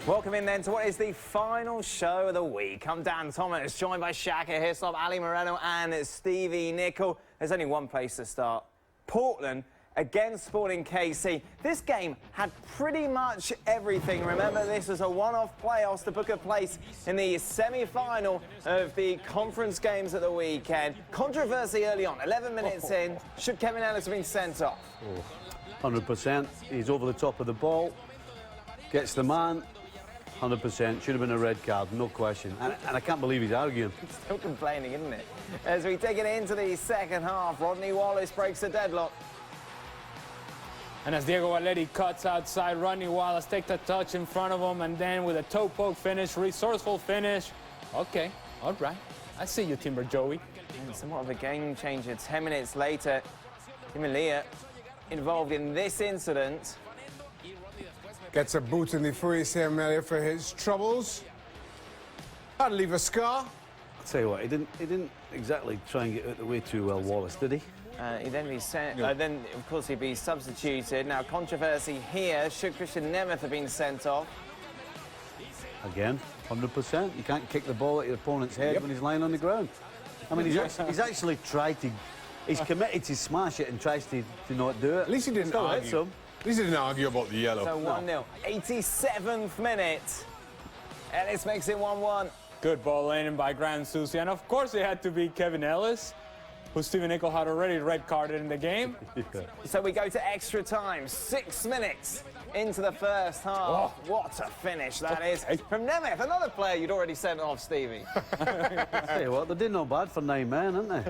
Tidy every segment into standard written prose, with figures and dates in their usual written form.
Welcome in then to what is the final show of the week. I'm Dan Thomas, joined by Shaka Hislop, Ali Moreno and Stevie Nicol. There's only one place to start. Portland against Sporting KC. This game had pretty much everything. Remember, this was a one-off playoffs to book a place in the semi-final of the conference games at the weekend. Controversy early on, 11 minutes in. Should Kevin Ellis have been sent off? 100%. He's over the top of the ball, gets the man. 100%. Should have been a red card, no question. And I can't believe he's arguing. He's still complaining, isn't it? As we take it into the second half, Rodney Wallace breaks the deadlock. And as Diego Valeri cuts outside, Rodney Wallace takes a touch in front of him, and then with a toe poke finish, resourceful finish. Okay, all right. I see you, Timber Joey. And somewhat of a game changer. 10 minutes later, Himalaya involved in this incident. Gets a boot in the face here, Melia, for his troubles. That'll leave a scar. I'll tell you what, he didn't exactly try and get out the way too well, Wallace, did he? He'd then be sent. Then, of course, he'd be substituted. Now, controversy here. Should Christian Nemeth have been sent off? Again, 100%. You can't kick the ball at your opponent's head when he's lying on the ground. I mean, he's actually tried to. He's committed to smash it and tries to not do it. At least he didn't argue. At least he didn't argue about the yellow. So 1-0. 87th minute. Ellis makes it 1-1. Good ball in by Graham Susi. And of course it had to be Kevin Ellis, who Stevie Nicol had already red carded in the game. Yeah. So we go to extra time. 6 minutes into the first half. Oh. What a finish that is. From Nemeth, another player you'd already sent off, Stevie. Tell you what, they did no bad for 9 men, aren't they?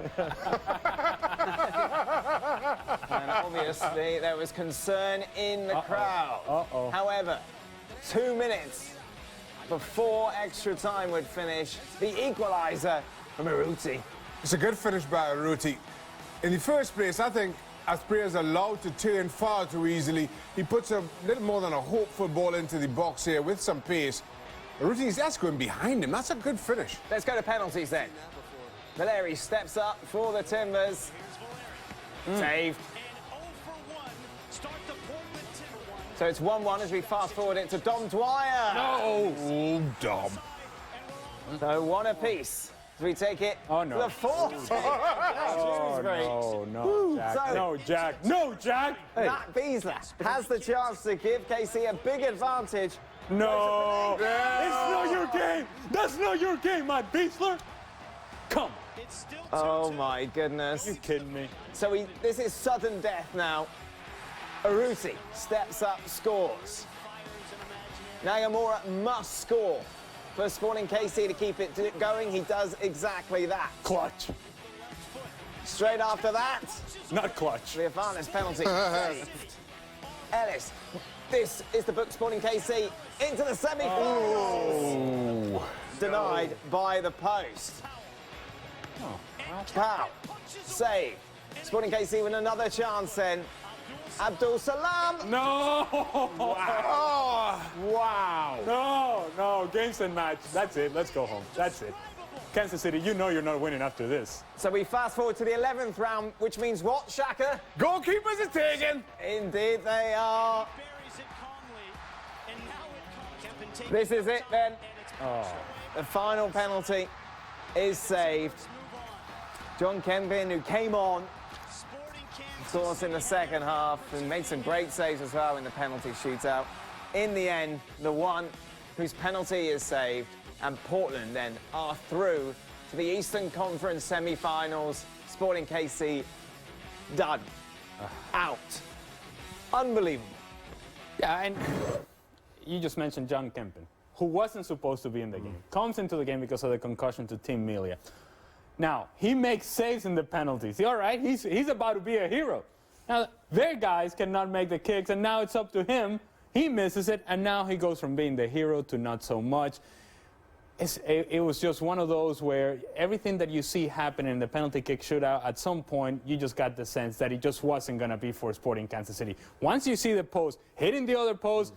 And obviously there was concern in the crowd. However, 2 minutes before extra time would finish, the equaliser from Urruti. It's a good finish by Urruti. In the first place, I think as players are allowed to turn far too easily, he puts a little more than a hopeful ball into the box here with some pace. Urruti's that's going behind him. That's a good finish. Let's go to penalties then. Valeri steps up for the Timbers. Saved. So it's 1-1 as we fast forward it to Dom Dwyer. No! Oh, Dom. So one apiece as we take it Oh, no. to the fourth. Oh, no, Jack. So- No, Jack. No, Jack. Matt Beasler has the chance to give KC a big advantage. No. It's not your game. That's not your game, Matt Beasler. Come. Oh, my goodness. You kidding me? So this is sudden death now. Urruti steps up, scores. Nagamura must score for Sporting KC to keep it going. He does exactly that. Clutch. Straight after that, Not clutch. the Avanes penalty saved. Ellis, this is the book Sporting KC into the semi-finals. Denied by the post. Pow. Save. Sporting KC with another chance then. Abdul Salam. No. Wow. No. Games and match. That's it. Let's go home. That's it. Kansas City, you know you're not winning after this. So we fast forward to the 11th round, which means what, Shaka? Goalkeepers are taken. Indeed they are. This is it then. The final penalty is saved. John Kempin, who came on, of course, in the second half and made some great saves as well in the penalty shootout. In the end, the one whose penalty is saved, and Portland then are through to the Eastern Conference semi-finals. Sporting KC done. Out. Unbelievable. Yeah, and you just mentioned John Kempin, who wasn't supposed to be in the game. Comes into the game because of the concussion to Tim Melia. Now, he makes saves in the penalties. All right, he's about to be a hero. Now, their guys cannot make the kicks, and now it's up to him. He misses it, and now he goes from being the hero to not so much. It was just one of those where everything that you see happen in the penalty kick shootout, at some point, you just got the sense that it just wasn't going to be for Sporting Kansas City. Once you see the post hitting the other post,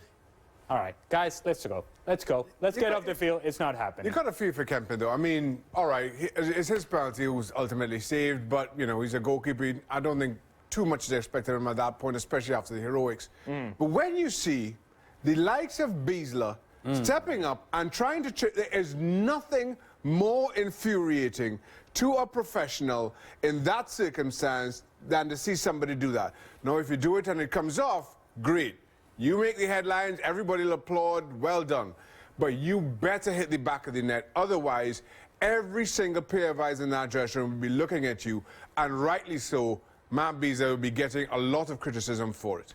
all right, guys, let's go. Let's go. Let's get off the field. It's not happening. You got to feel for Kempin, though. I mean, all right, it's his penalty who was ultimately saved, but, you know, he's a goalkeeper. I don't think too much is expected of him at that point, especially after the heroics. But when you see the likes of Beasler stepping up and trying to... There is nothing more infuriating to a professional in that circumstance than to see somebody do that. Now, if you do it and it comes off, great. You make the headlines, everybody will applaud, well done. But you better hit the back of the net. Otherwise, every single pair of eyes in that dressing room will be looking at you, and rightly so. Matt Beasley will be getting a lot of criticism for it.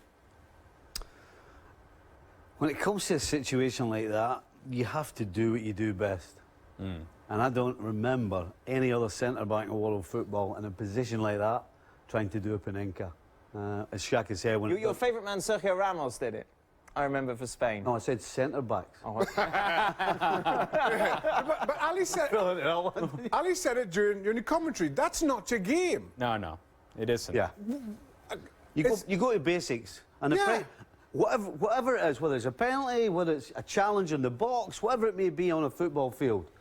When it comes to a situation like that, you have to do what you do best. And I don't remember any other centre-back in world football in a position like that trying to do a Panenka. As Shaka said... when Your favourite man, Sergio Ramos, did it. I remember for Spain. No, I said centre-backs. Oh, okay. but Ali said it during the commentary. That's not your game. No, it isn't. Yeah. You go to basics. And whatever it is, whether it's a penalty, whether it's a challenge in the box, whatever it may be on a football field,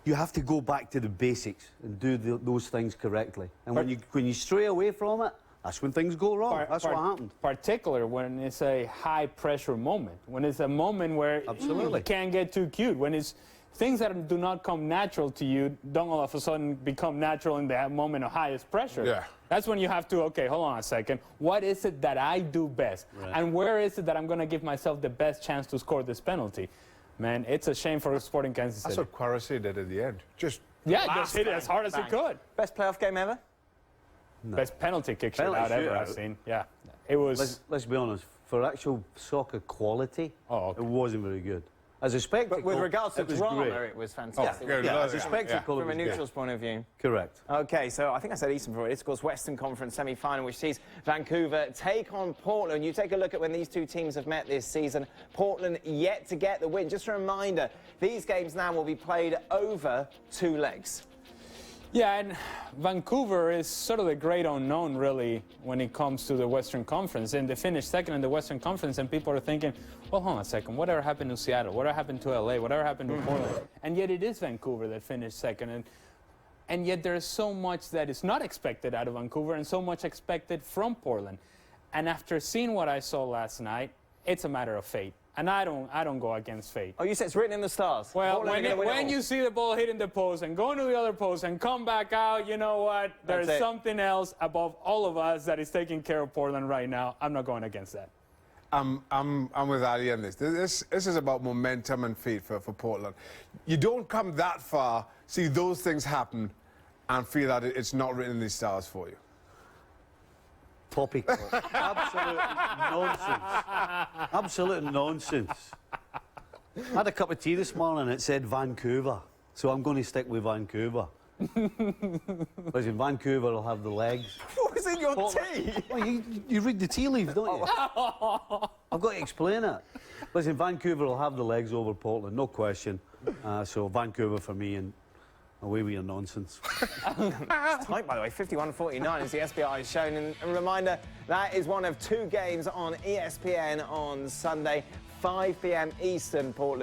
you have to go back to the basics and do those things correctly. And when you stray away from it, that's when things go wrong. That's what happened. Particularly when it's a high-pressure moment, when it's a moment where you can't get too cute, when it's things that do not come natural to you don't all of a sudden become natural in that moment of highest pressure. Yeah. That's when you have to, okay, hold on a second. What is it that I do best? Right. And where is it that I'm going to give myself the best chance to score this penalty? Man, it's a shame for Sporting Kansas City. That's what Quaresma did at the end. Just just hit it as hard as he could. Best playoff game ever? No. Best penalty kick shootout ever I've seen. Yeah, it was. Let's be honest. For actual soccer quality, it wasn't very good. As a spectacle, but with regards to drama, great. It was fantastic. As a spectacle, from a neutral's point of view. Correct. Okay, so I think I said Eastern before. It's, of course, Western Conference semi-final, which sees Vancouver take on Portland. You take a look at when these two teams have met this season. Portland yet to get the win. Just a reminder, these games now will be played over 2 legs. Yeah, and Vancouver is sort of the great unknown, really, when it comes to the Western Conference. And they finished second in the Western Conference, and people are thinking, well, hold on a second, whatever happened to Seattle? Whatever happened to LA? Whatever happened to Portland? And yet it is Vancouver that finished second. And yet there is so much that is not expected out of Vancouver and so much expected from Portland. And after seeing what I saw last night, it's a matter of fate. And I don't go against fate. Oh, you said it's written in the stars. Well, when you see the ball hitting the post and going to the other post and come back out, you know what? There's something else above all of us that is taking care of Portland right now. I'm not going against that. I'm with Ali on this. This is about momentum and fate for Portland. You don't come that far, see those things happen, and feel that it's not written in the stars for you. Poppycock. Absolute nonsense. Absolute nonsense. I had a cup of tea this morning and it said Vancouver, so I'm going to stick with Vancouver. Listen, Vancouver will have the legs. What was in your tea? Well, you read the tea leaves, don't you? I've got to explain it. Listen, Vancouver will have the legs over Portland, no question. So Vancouver for me, and away with your nonsense. It's tight, by the way. 51-49 is the SBI shown. And a reminder, that is one of 2 games on ESPN on Sunday, 5 p.m. Eastern, Portland.